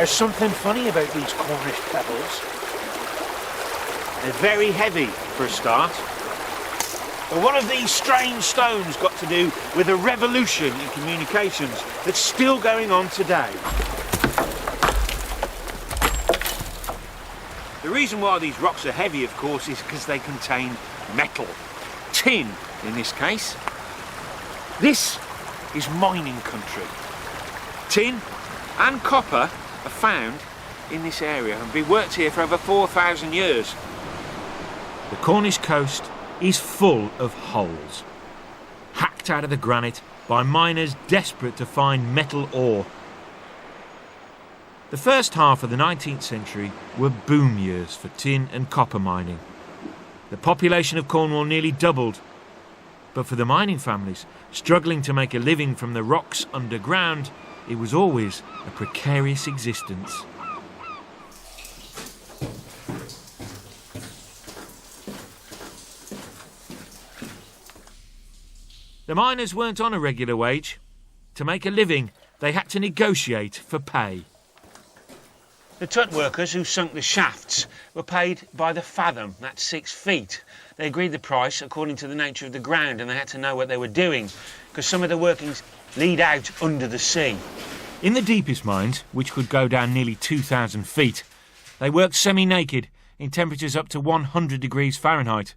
There's something funny about these Cornish pebbles. They're very heavy for a start. But what have these strange stones got to do with a revolution in communications that's still going on today? The reason why these rocks are heavy, of course, is because they contain metal. Tin, in this case. This is mining country. Tin and copper are found in this area and have been worked here for over 4,000 years. The Cornish coast is full of holes, hacked out of the granite by miners desperate to find metal ore. The first half of the 19th century were boom years for tin and copper mining. The population of Cornwall nearly doubled, but for the mining families struggling to make a living from the rocks underground, it was always a precarious existence. The miners weren't on a regular wage. To make a living, they had to negotiate for pay. The tut workers who sunk the shafts were paid by the fathom, that's 6 feet. They agreed the price according to the nature of the ground, and they had to know what they were doing, because some of the workings lead out under the sea. In the deepest mines, which could go down nearly 2,000 feet, they worked semi-naked in temperatures up to 100 degrees Fahrenheit.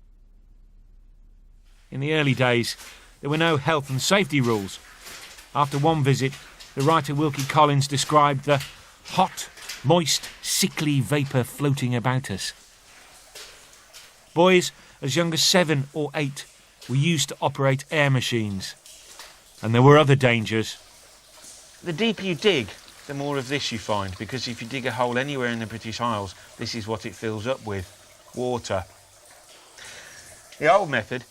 In the early days, there were no health and safety rules. After one visit, the writer Wilkie Collins described the hot, moist, sickly vapour floating about us. Boys as young as 7 or 8 were used to operate air machines. And there were other dangers. The deeper you dig, the more of this you find, because if you dig a hole anywhere in the British Isles, this is what it fills up with: water. The old method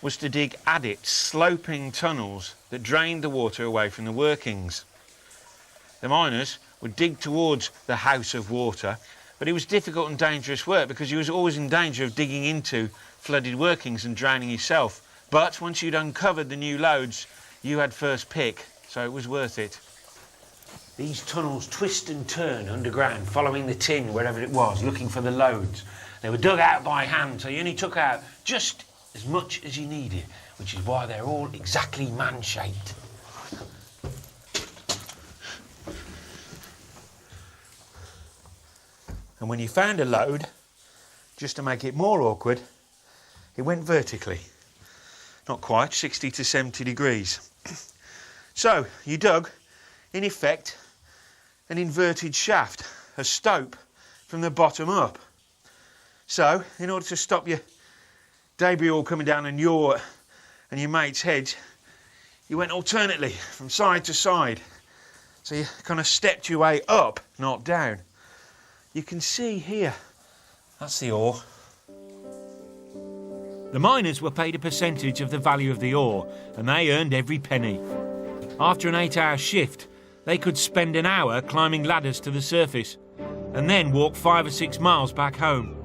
was to dig adits, sloping tunnels that drained the water away from the workings. The miners would dig towards the house of water, but it was difficult and dangerous work because you was always in danger of digging into flooded workings and drowning yourself. But once you'd uncovered the new lodes, you had first pick, so it was worth it. These tunnels twist and turn underground, following the tin wherever it was, looking for the lodes. They were dug out by hand, so you only took out just as much as you needed, which is why they're all exactly man-shaped. And when you found a lode, just to make it more awkward, it went vertically. Not quite, 60 to 70 degrees. So you dug, in effect, an inverted shaft, a stope from the bottom up. So, in order to stop your debris all coming down on your and your mate's heads, you went alternately from side to side. So you kind of stepped your way up, not down. You can see here, that's the ore. The miners were paid a percentage of the value of the ore, and they earned every penny. After an 8-hour shift, they could spend an hour climbing ladders to the surface, and then walk 5 or 6 miles back home.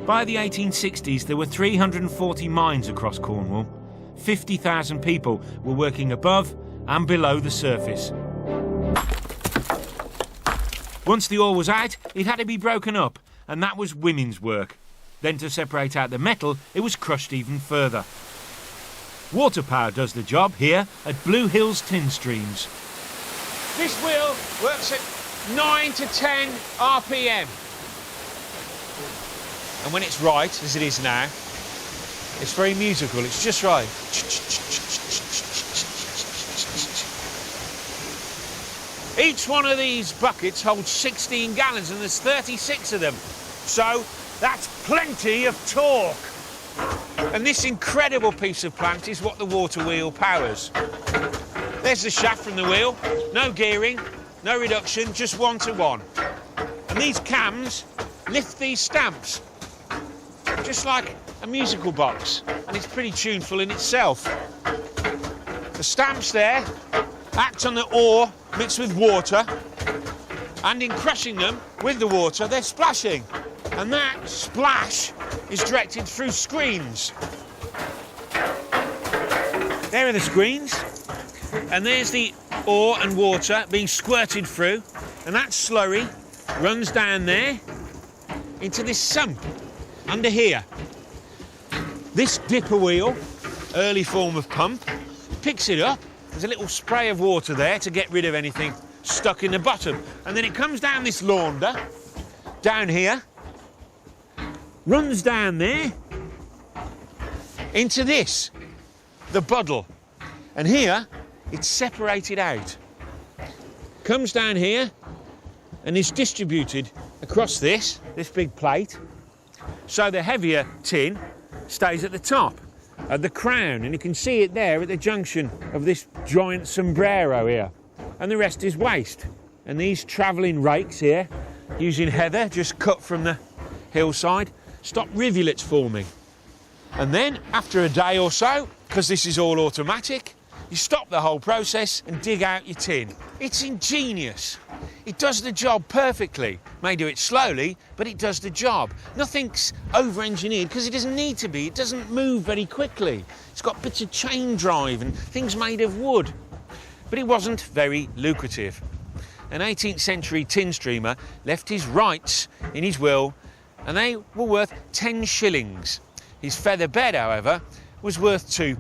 By the 1860s, there were 340 mines across Cornwall. 50,000 people were working above and below the surface. Once the ore was out, it had to be broken up, and that was women's work. Then to separate out the metal, it was crushed even further. Water power does the job here at Blue Hills Tin Streams. This wheel works at 9 to 10 RPM. And when it's right, as it is now, it's very musical, it's just right. Each one of these buckets holds 16 gallons and there's 36 of them. So that's plenty of torque. And this incredible piece of plant is what the water wheel powers. There's the shaft from the wheel, no gearing, no reduction, just 1-to-1. And these cams lift these stamps, just like a musical box, and it's pretty tuneful in itself. The stamps there act on the ore mixed with water, and in crushing them with the water, they're splashing. And that splash is directed through screens. There are the screens, and there's the ore and water being squirted through And that slurry runs down there into this sump under here. This dipper wheel, early form of pump, picks it up. There's a little spray of water there to get rid of anything stuck in the bottom. And then it comes down this launder, down here, runs down there, into this, the puddle. And here, it's separated out. Comes down here and is distributed across this big plate. So the heavier tin stays at the top, at the crown, and you can see it there at the junction of this giant sombrero here. And the rest is waste. And these travelling rakes here, using heather just cut from the hillside, stop rivulets forming. And then, after a day or so, because this is all automatic, you stop the whole process and dig out your tin. It's ingenious. It does the job perfectly. May do it slowly, but it does the job. Nothing's over-engineered because it doesn't need to be. It doesn't move very quickly. It's got bits of chain drive and things made of wood. But it wasn't very lucrative. An 18th century tin streamer left his rights in his will, and they were worth 10 shillings. His feather bed, however, was worth £2.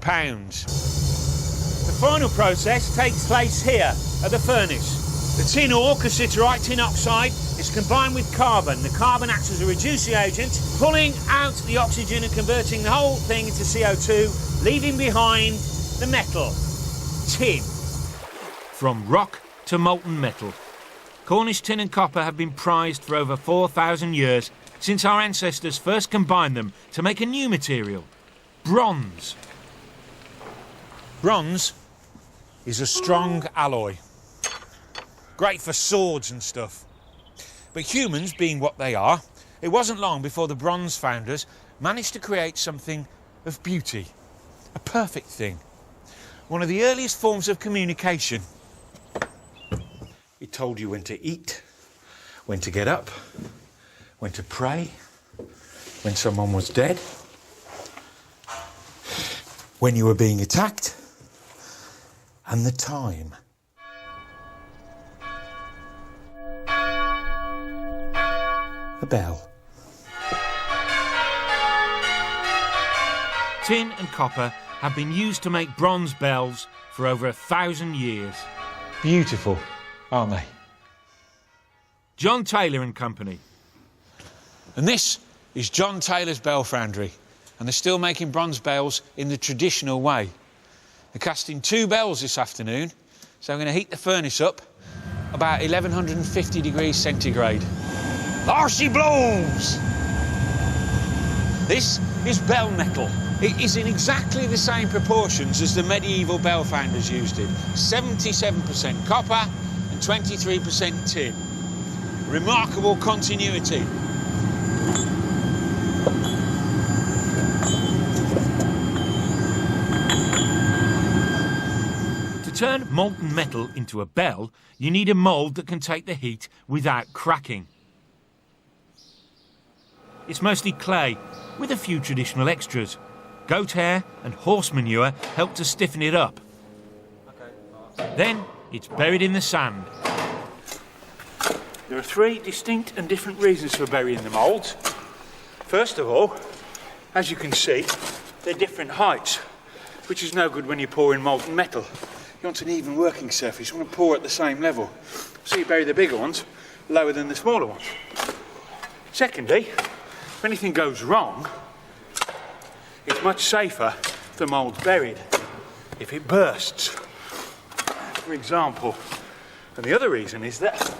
The final process takes place here at the furnace. The tin ore, cassiterite tin oxide, is combined with carbon. The carbon acts as a reducing agent, pulling out the oxygen and converting the whole thing into CO2, leaving behind the metal, tin. From rock to molten metal, Cornish tin and copper have been prized for over 4,000 years since our ancestors first combined them to make a new material, bronze. Bronze is a strong alloy, great for swords and stuff. But humans, being what they are, it wasn't long before the bronze founders managed to create something of beauty, a perfect thing, one of the earliest forms of communication. It told you when to eat, when to get up, when to pray, when someone was dead, when you were being attacked, and the time. A bell. Tin and copper have been used to make bronze bells for over 1,000 years. Beautiful, aren't they? John Taylor and Company. And this is John Taylor's Bell Foundry, and they're still making bronze bells in the traditional way. They're casting 2 bells this afternoon, so I'm going to heat the furnace up about 1150 degrees centigrade. There she blows! This is bell metal. It is in exactly the same proportions as the medieval bell founders used it. 77% copper and 23% tin. Remarkable continuity. To turn molten metal into a bell, you need a mould that can take the heat without cracking. It's mostly clay, with a few traditional extras. Goat hair and horse manure help to stiffen it up. Then it's buried in the sand. There are 3 distinct and different reasons for burying the moulds. First of all, as you can see, they're different heights, which is no good when you're pouring molten metal. You want an even working surface, you want to pour at the same level. So you bury the bigger ones lower than the smaller ones. Secondly, if anything goes wrong, it's much safer if the mould's buried, if it bursts, for example. And the other reason is that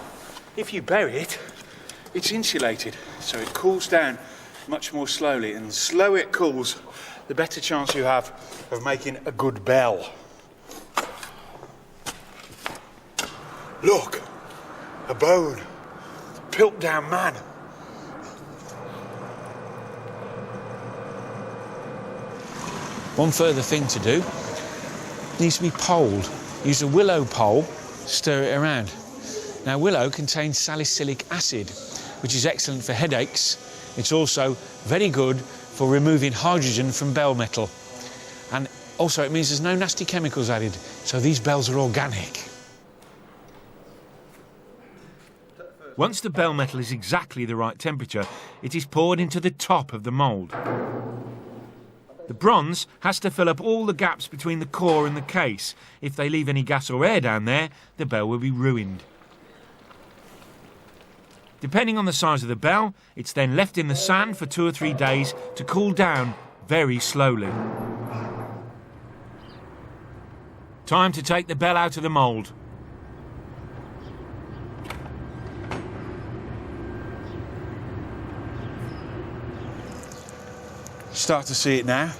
if you bury it, it's insulated, so it cools down much more slowly, and the slower it cools, the better chance you have of making a good bell. Look, a bone, Piltdown man. One further thing to do, it needs to be poled. Use a willow pole, stir it around. Now, willow contains salicylic acid, which is excellent for headaches. It's also very good for removing hydrogen from bell metal. And also it means there's no nasty chemicals added, so these bells are organic. Once the bell metal is exactly the right temperature, it is poured into the top of the mould. The bronze has to fill up all the gaps between the core and the case. If they leave any gas or air down there, the bell will be ruined. Depending on the size of the bell, it's then left in the sand for 2 or 3 days to cool down very slowly. Time to take the bell out of the mould. Start to see it now.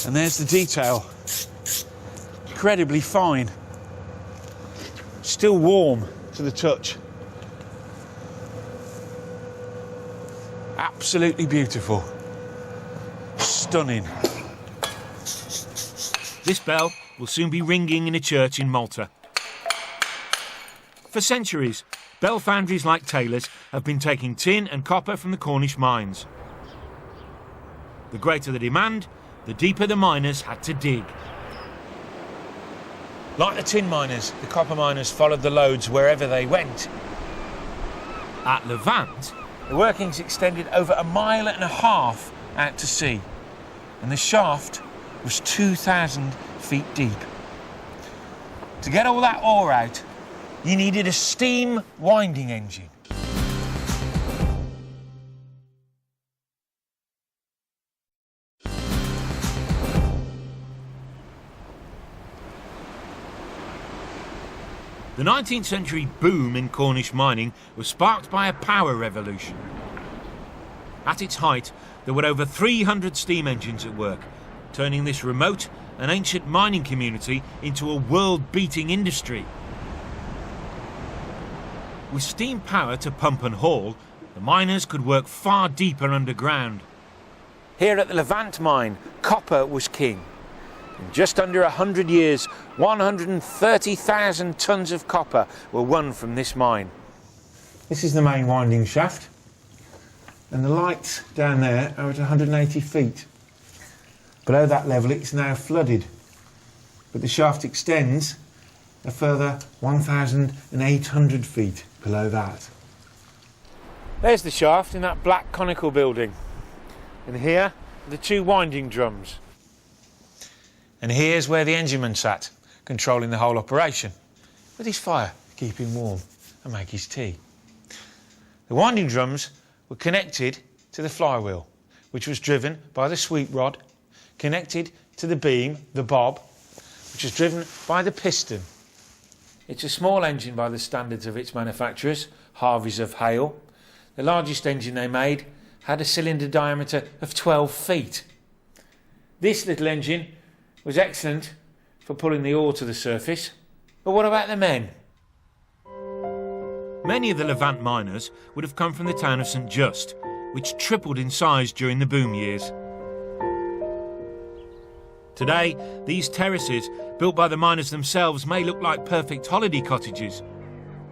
And there's the detail. Incredibly fine. Still warm to the touch. Absolutely beautiful. Stunning. This bell will soon be ringing in a church in Malta. For centuries, bell foundries like Taylor's have been taking tin and copper from the Cornish mines. The greater the demand, the deeper the miners had to dig. Like the tin miners, the copper miners followed the loads wherever they went. At Levant, The workings extended over 1.5 miles out to sea, and the shaft was 2,000 feet deep. To get all that ore out, you needed a steam winding engine. the 19th century boom in Cornish mining was sparked by a power revolution. At its height, there were over 300 steam engines at work, turning this remote and ancient mining community into a world-beating industry. With steam power to pump and haul, the miners could work far deeper underground. Here at the Levant mine, copper was king. In just under 100 years, 130,000 tonnes of copper were won from this mine. This is the main winding shaft, and the lights down there are at 180 feet. Below that level it's now flooded, but the shaft extends a further 1,800 feet below that. There's the shaft in that black conical building. And here are the 2 winding drums. And here's where the engineman sat, controlling the whole operation, with his fire to keep him warm and make his tea. The winding drums were connected to the flywheel, which was driven by the sweep rod, connected to the beam, the bob, which was driven by the piston. It's a small engine by the standards of its manufacturers, Harveys of Hale. The largest engine they made had a cylinder diameter of 12 feet. This little engine was excellent for pulling the ore to the surface. But what about the men? Many of the Levant miners would have come from the town of St Just, which tripled in size during the boom years. Today, these terraces, built by the miners themselves, may look like perfect holiday cottages.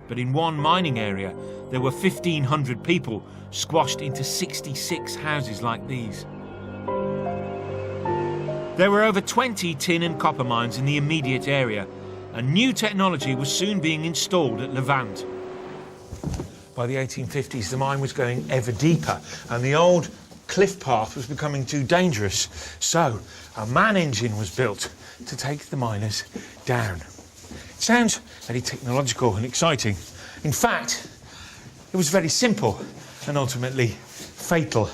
But in one mining area, there were 1,500 people squashed into 66 houses like these. There were over 20 tin and copper mines in the immediate area, and new technology was soon being installed at Levant. By the 1850s, the mine was going ever deeper, and the old cliff path was becoming too dangerous. So, a man engine was built to take the miners down. It sounds very technological and exciting. In fact, it was very simple and ultimately fatal.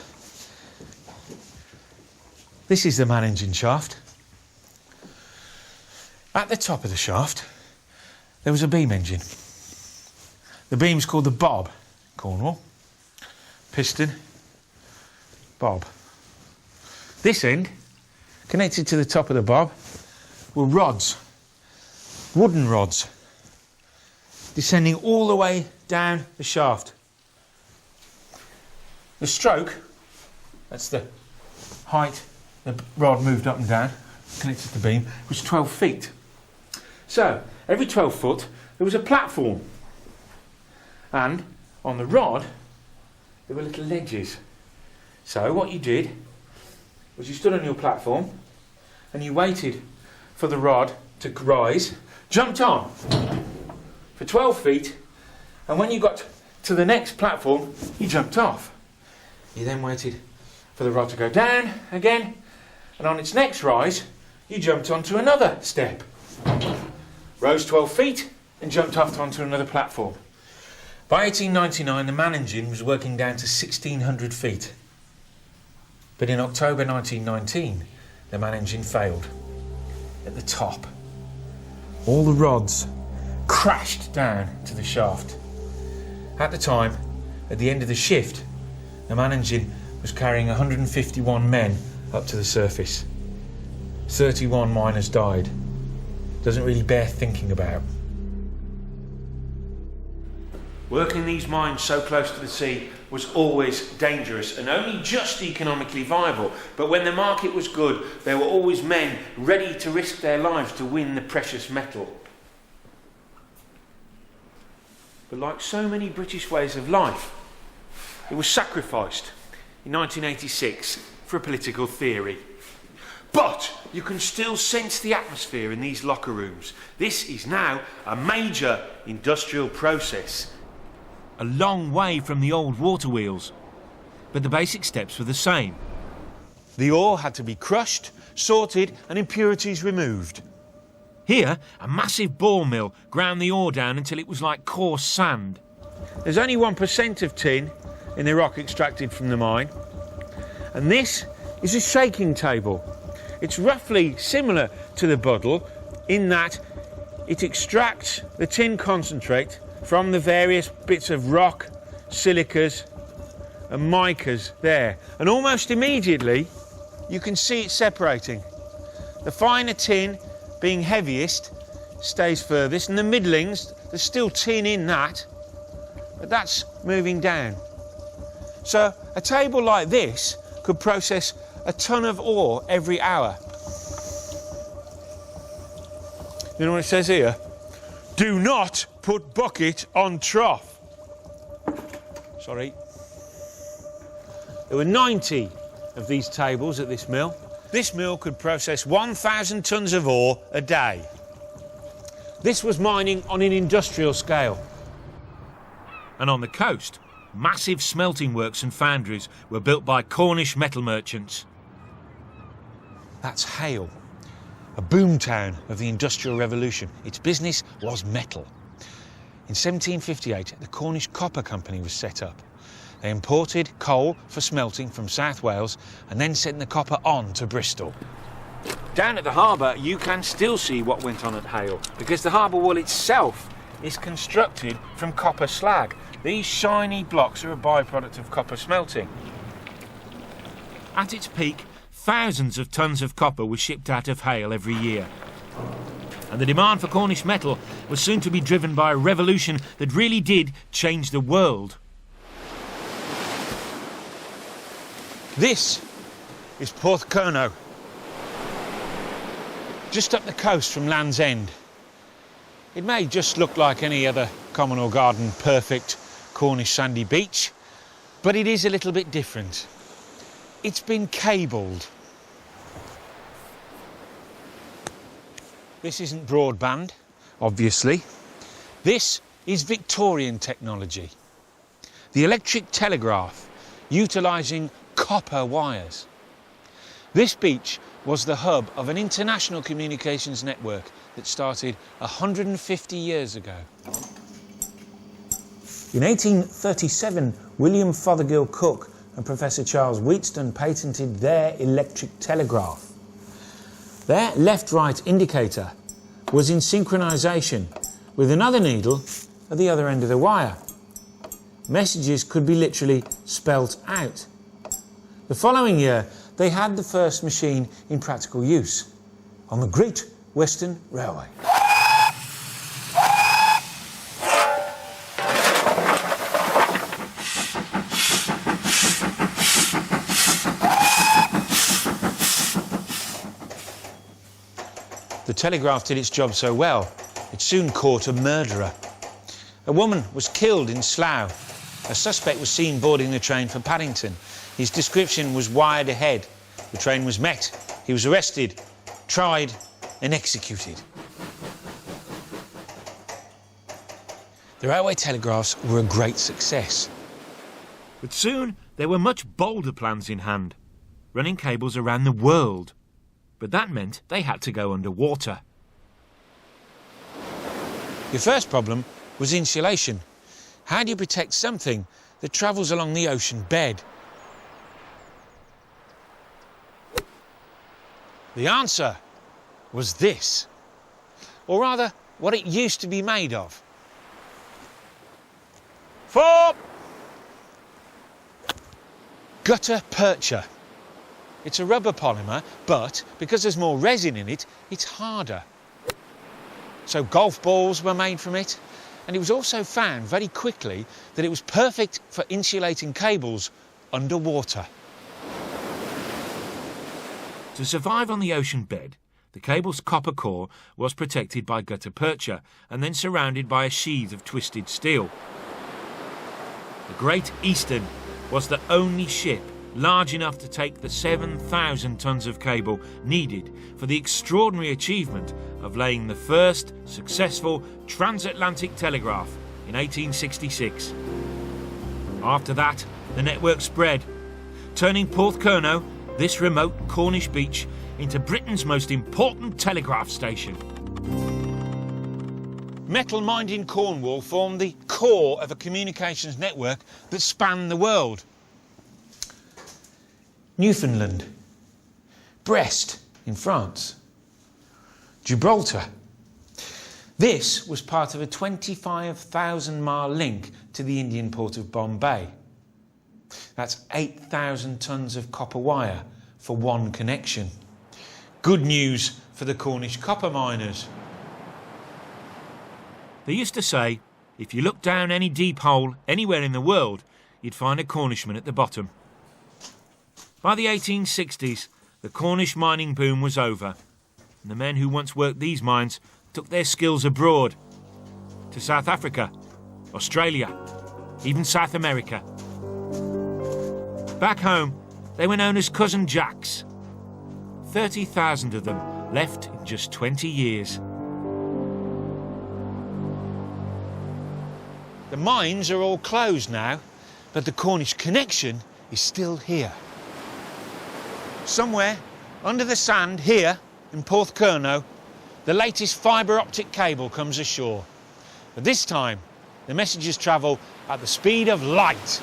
This is the man engine shaft. At the top of the shaft, there was a beam engine. The beam's called the bob, Cornwall. Piston, bob. This end, connected to the top of the bob, were rods, wooden rods, descending all the way down the shaft. The stroke, that's the height the rod moved up and down, connected to the beam, was 12 feet. So, every 12 foot, there was a platform. And on the rod, there were little ledges. So what you did was you stood on your platform and you waited for the rod to rise jumped on for 12 feet, and when you got to the next platform, you jumped off. You then waited for the rod to go down again, and on its next rise, you jumped onto another step. Rose 12 feet and jumped off onto another platform. By 1899, the man engine was working down to 1,600 feet. But in October 1919, the man engine failed at the top. All the rods crashed down to the shaft. At the time, at the end of the shift, the man engine was carrying 151 men up to the surface. 31 miners died. Doesn't really bear thinking about. Working these mines so close to the sea was always dangerous and only just economically viable. But when the market was good, there were always men ready to risk their lives to win the precious metal. But like so many British ways of life, it was sacrificed in 1986 for a political theory. But you can still sense the atmosphere in these locker rooms. This is now a major industrial process. A long way from the old water wheels, but the basic steps were the same. The ore had to be crushed, sorted and impurities removed. Here, a massive ball mill ground the ore down until it was like coarse sand. There's only 1% of tin in the rock extracted from the mine. And this is a shaking table. It's roughly similar to the Buddle in that it extracts the tin concentrate from the various bits of rock, silicas and micas there. And almost immediately you can see it separating. The finer tin, being heaviest, stays furthest, and the middlings, there's still tin in that, but that's moving down. So a table like this could process a ton of ore every hour. You know what it says here? Do not put bucket on trough. Sorry. There were 90 of these tables at this mill. This mill could process 1,000 tonnes of ore a day. This was mining on an industrial scale. And on the coast, massive smelting works and foundries were built by Cornish metal merchants. That's Hale, a boomtown of the Industrial Revolution. Its business was metal. In 1758, the Cornish Copper Company was set up. They imported coal for smelting from South Wales and then sent the copper on to Bristol. Down at the harbour, you can still see what went on at Hale, because the harbour wall itself is constructed from copper slag. These shiny blocks are a byproduct of copper smelting. At its peak, thousands of tonnes of copper were shipped out of Hale every year. And the demand for Cornish metal was soon to be driven by a revolution that really did change the world. This is Porthcurno, just up the coast from Land's End. It may just look like any other common or garden perfect Cornish sandy beach, but it is a little bit different. It's been cabled. This isn't broadband, obviously. This is Victorian technology. The electric telegraph, utilising copper wires. This beach was the hub of an international communications network that started 150 years ago. In 1837, William Fothergill Cooke and Professor Charles Wheatstone patented their electric telegraph. Their left-right indicator was in synchronisation with another needle at the other end of the wire. Messages could be literally spelt out. The following year, they had the first machine in practical use on the Great Western Railway. The telegraph did its job so well, it soon caught a murderer. A woman was killed in Slough. A suspect was seen boarding the train for Paddington. His description was wired ahead. The train was met. He was arrested, tried and executed. The railway telegraphs were a great success. But soon there were much bolder plans in hand, running cables around the world. But that meant they had to go underwater. Your first problem was insulation. How do you protect something that travels along the ocean bed? The answer was this, or rather, what it used to be made of. 4. Gutta percha. It's a rubber polymer, but because there's more resin in it, it's harder. So golf balls were made from it, and it was also found very quickly that it was perfect for insulating cables underwater. To survive on the ocean bed, the cable's copper core was protected by gutta percha and then surrounded by a sheath of twisted steel. The Great Eastern was the only ship large enough to take the 7,000 tons of cable needed for the extraordinary achievement of laying the first successful transatlantic telegraph in 1866. After that, the network spread, turning Porthcurno, this remote Cornish beach, into Britain's most important telegraph station. Metal mined in Cornwall formed the core of a communications network that spanned the world. Newfoundland, Brest in France, Gibraltar. This was part of a 25,000-mile link to the Indian port of Bombay. That's 8,000 tons of copper wire for one connection. Good news for the Cornish copper miners. They used to say, if you look down any deep hole anywhere in the world, you'd find a Cornishman at the bottom. By the 1860s, the Cornish mining boom was over, and the men who once worked these mines took their skills abroad, to South Africa, Australia, even South America. Back home, they were known as Cousin Jacks. 30,000 of them left in just 20 years. The mines are all closed now, but the Cornish connection is still here. Somewhere under the sand here in Porthcurno, the latest fibre optic cable comes ashore. But this time, the messages travel at the speed of light.